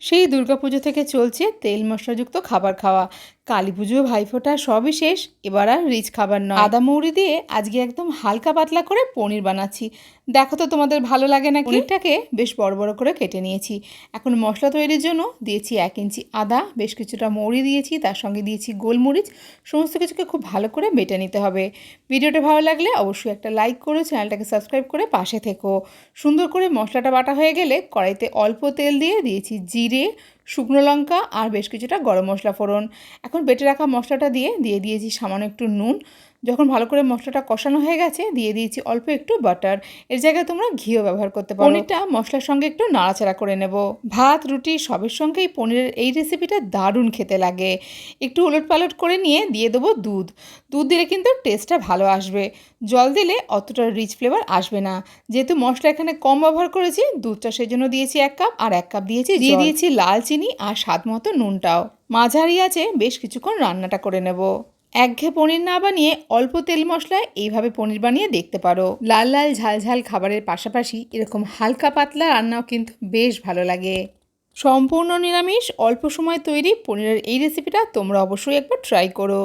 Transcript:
সেই দুর্গাপুজো থেকে চলছে তেল মশলাযুক্ত খাবার খাওয়া। কালী পুজো, ভাইফোঁটা সবই শেষ, এবার আর রিচ খাবার নয়। আদা মৌরি দিয়ে আজকে একদম হালকা পাতলা করে পনির বানাচ্ছি। দেখো তো তোমাদের ভালো লাগে নাকি। পনিরটাকে বেশ বড় বড় করে কেটে নিয়েছি। এখন মশলা তৈরির জন্য দিয়েছি 1 ইঞ্চি আদা, বেশ কিছুটা মৌরি দিয়েছি, তার সঙ্গে দিয়েছি গোলমরিচ। সমস্ত কিছুকে খুব ভালো করে বেটে নিতে হবে। ভিডিওটা ভালো লাগলে অবশ্যই একটা লাইক করে চ্যানেলটাকে সাবস্ক্রাইব করে পাশে থেকো। সুন্দর করে মশলাটা বাটা হয়ে গেলে কড়াইতে অল্প তেল দিয়ে দিয়েছি জিরে, শুকনো লঙ্কা আর বেশ কিছুটা গরম মশলা ফোড়ন। এখন বেটে রাখা মশলাটা দিয়ে দিয়েছি সামান্য একটু নুন। যখন ভালো করে মশলাটা কষানো হয়ে গেছে দিয়ে দিয়েছি অল্প একটু বাটার। এর জায়গায় তোমরা ঘিও ব্যবহার করতে পারো। পনিরটা মশলার সঙ্গে একটু নাড়াচাড়া করে নেব। ভাত, রুটি সবের সঙ্গেই পনিরের এই রেসিপিটা দারুণ খেতে লাগে। একটু উলটপালট করে নিয়ে দিয়ে দেবো দুধ। দুধ দিলে কিন্তু টেস্টটা ভালো আসবে। জল দিলে অতটা রিচ ফ্লেভার আসবে না। যেহেতু মশলা এখানে কম ব্যবহার করেছি, দুধটা সেজন্য দিয়েছি 1 কাপ, আর 1 কাপ দিয়ে দিয়েছি লাল চিনি আর স্বাদ মতো নুনটাও। মাঝারি আঁচে বেশ কিছুক্ষণ রান্নাটা করে নেব। একঘেয়ে পনির না বানিয়ে অল্প তেল মশলায় এইভাবে পনির বানিয়ে দেখতে পারো। লাল লাল ঝাল ঝাল খাবারের পাশাপাশি এরকম হালকা পাতলা রান্নাও কিন্তু বেশ ভালো লাগে। সম্পূর্ণ নিরামিষ, অল্প সময় তৈরি পনিরের এই রেসিপিটা তোমরা অবশ্যই একবার ট্রাই করো।